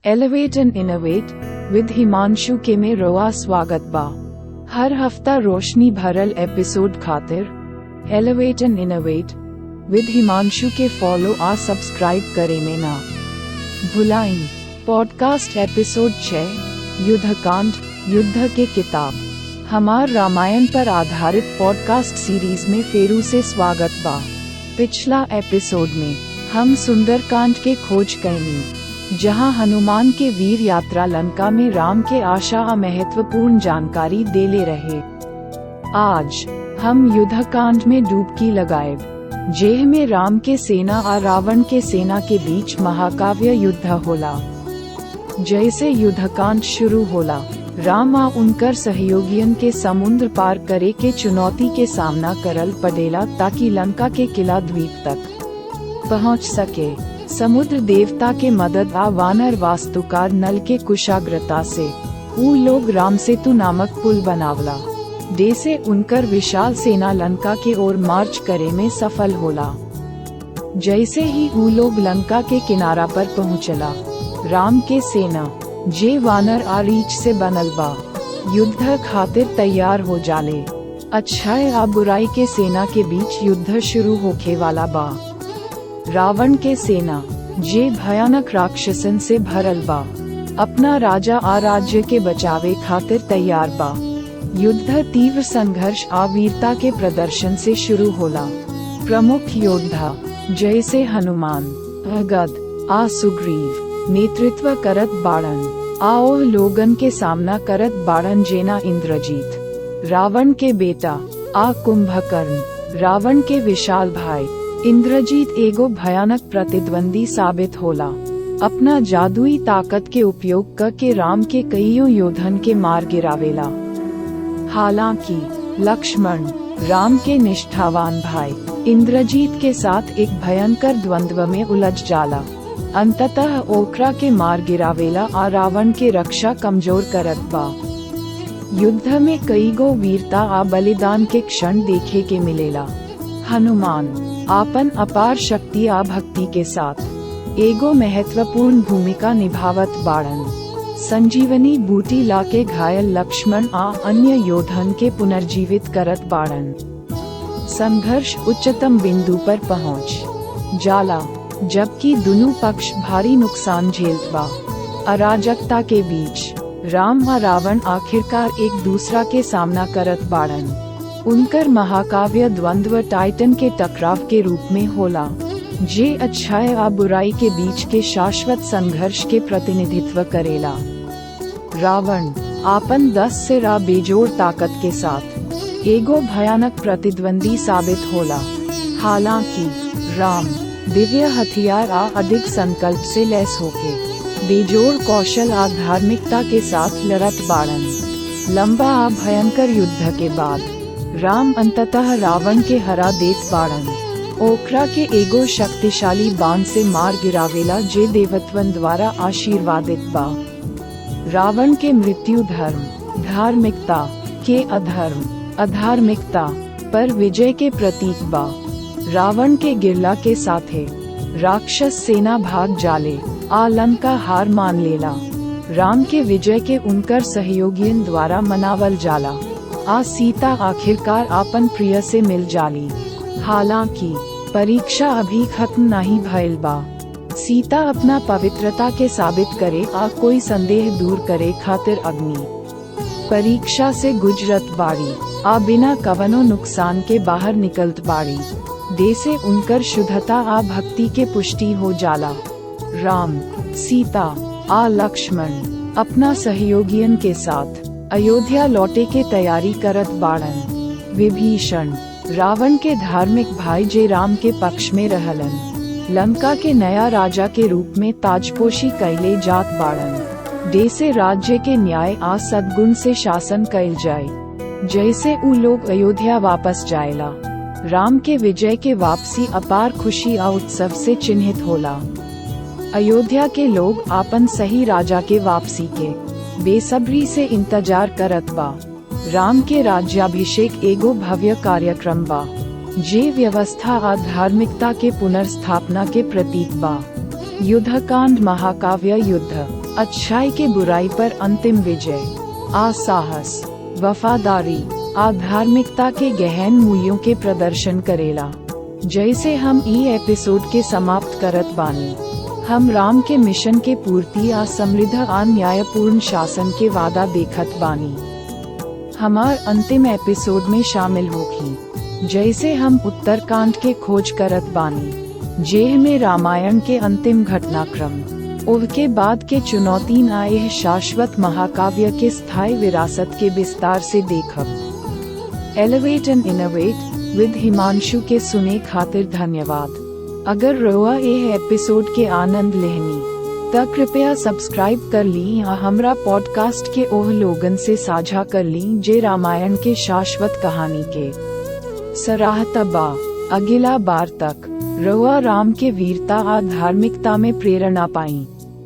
Elevate and innovate विद हिमांशु के में रोआ स्वागत बा। हर हफ्ता रोशनी भरल एपिसोड खातिर एलिवेट एंड इनोवेट विद हिमांशु के फॉलो आ सब्सक्राइब करे में ना भुलाइन। पॉडकास्ट एपिसोड 6 युद्धकांड युद्ध के किताब हमार रामायण पर आधारित पॉडकास्ट सीरीज में फेरू से स्वागत बा। पिछला एपिसोड में हम सुंदरकांड के खोज कैनी, जहां हनुमान के वीर यात्रा लंका में राम के आशा आ महत्वपूर्ण जानकारी देले रहे। आज हम युद्धकांड में डुबकी लगाएब, जेह में राम के सेना आ रावण के सेना के बीच महाकाव्य युद्ध होला। जैसे युद्धकांड शुरू होला, राम आ उनकर सहयोगियन के समुद्र पार करे के चुनौती के सामना करल पड़ेला ताकि लंका के किला द्वीप तक पहुंच सके। समुद्र देवता के मदद आ वानर वास्तुकार नल के कुशाग्रता से ऊ लोग राम सेतु नामक पुल बनावला, जैसे उनकर विशाल सेना लंका के ओर मार्च करे में सफल होला। जैसे ही ऊ लोग लंका के किनारा पर पहुंचला, राम के सेना जे वानर आ रीछ से बनल बा युद्ध खातिर तैयार हो जाले। अच्छाई आ बुराई के सेना के बीच युद्ध शुरू होखे वाला बा। रावण के सेना जे भयानक राक्षसन से भरल बा, अपना राजा आ राज्य के बचावे खातिर तैयार बा। युद्ध तीव्र संघर्ष आ वीरता के प्रदर्शन से शुरू होला। प्रमुख योद्धा जैसे हनुमान, भगद आ सुग्रीव नेतृत्व करत बाड़न, आओ लोगन के सामना करत बाड़न जेना इंद्रजीत, रावण के बेटा आ कुंभकर्ण, रावण के विशाल भाई। इंद्रजीत एगो भयानक प्रतिद्वंदी साबित होला। अपना जादुई ताकत के उपयोग करके राम के कईयों योद्धन के मार गिरावेला। हालांकि लक्ष्मण, राम के निष्ठावान भाई, इंद्रजीत के साथ एक भयंकर द्वंद्व में उलझ जाला। अंततः ओकरा के मार गिरावेला आ रावण के रक्षा कमजोर करत बा। युद्ध में कईगो वीरता आ बलिदान के क्षण देखे के मिलेला। हनुमान आपन अपार शक्ति आ भक्ति के साथ एगो महत्वपूर्ण भूमिका निभावत बाड़न। संजीवनी बूटी ला के घायल लक्ष्मण आ अन्य योद्धन के पुनर्जीवित करत बाड़न। संघर्ष उच्चतम बिंदु पर पहुंच जाला, जबकि दोनों पक्ष भारी नुकसान झेलत बा। अराजकता के बीच राम आ रावण आखिरकार एक दूसरा के सामना करत बाड़न। उनकर महाकाव्य द्वंद्व टाइटन के टकराव के रूप में होला, जे अच्छाई आ बुराई के बीच के शाश्वत संघर्ष के प्रतिनिधित्व करेला। रावण आपन 10 सिर आ बेजोड़ ताकत के साथ एगो भयानक प्रतिद्वंदी साबित होला। हालांकि राम दिव्य हथियार आ अधिक संकल्प से लैस होके बेजोड़ कौशल आ धार्मिकता के साथ लड़त बाड़न। लंबा आ भयंकर युद्ध के बाद राम अंततः रावण के हरा देत बाड़न। ओकरा के एगो शक्तिशाली बाण से मार गिरावेला जे देवत्वन द्वारा आशीर्वादित बा। रावण के मृत्यु धर्म, धार्मिकता के अधार्मिकता पर विजय के प्रतीक बा। रावण के गिरला के साथे राक्षस सेना भाग जाले आ लंका हार मान लेला। राम के विजय के उनकर सहयोगियन द्वारा मनावल जाला आ सीता आखिरकार आपन प्रिय से मिल जाली। हालांकि परीक्षा अभी खत्म नहीं भइल बा। सीता अपना पवित्रता के साबित करे आ कोई संदेह दूर करे खातिर अग्नि परीक्षा से गुजरत बाड़ी आ बिना कवनो नुकसान के बाहर निकलत बाड़ी, जैसे उनकर शुद्धता आ भक्ति के पुष्टि हो जाला। राम, सीता आ लक्ष्मण अपना सहयोगियन के साथ अयोध्या लौटे के तैयारी करत बाड़न। विभीषण रावण के धार्मिक भाई जे राम के पक्ष में रहलन, लंका के नया राजा के रूप में ताजपोशी कैले जात बाड़न, जैसे राज्य के न्याय आ सद्गुण से शासन कैल जाए। जैसे ऊ लोग अयोध्या वापस जाएला, राम के विजय के वापसी अपार खुशी आ उत्सव से चिन्हित होला। अयोध्या के लोग आपन सही राजा के वापसी के बेसब्री से इंतजार करत बा। राम के राज्याभिषेक एगो भव्य कार्यक्रम बा, जे व्यवस्था आ धार्मिकता के पुनर्स्थापना के प्रतीक बा। युद्धकांड महाकाव्य युद्ध अच्छाई के बुराई पर अंतिम विजय, आ साहस, वफादारी, आ धार्मिकता के गहन मूल्यों के प्रदर्शन करेला। जैसे हम ई एपिसोड के समाप्त करत बानी, हम राम के मिशन के पूर्ति आ समृद्ध आ न्यायपूर्ण शासन के वादा देखत बानी। हमार अंतिम एपिसोड में शामिल होगी, जैसे हम उत्तरकांड के खोज करत बानी, जेह में रामायण के अंतिम घटनाक्रम, उसके बाद के चुनौती आए शाश्वत महाकाव्य के स्थायी विरासत के विस्तार से देखब। एलिवेट एंड इनोवेट विद हिमांशु के सुने खातिर धन्यवाद। अगर रोआ यह एपिसोड के आनंद लेहनी त कृपया सब्सक्राइब कर ली या हमरा पॉडकास्ट के ओह लोगन से साझा कर ली जे रामायण के शाश्वत कहानी के सराहत बा। अगिला बार तक रोआ राम के वीरता आ धार्मिकता में प्रेरणा पाई।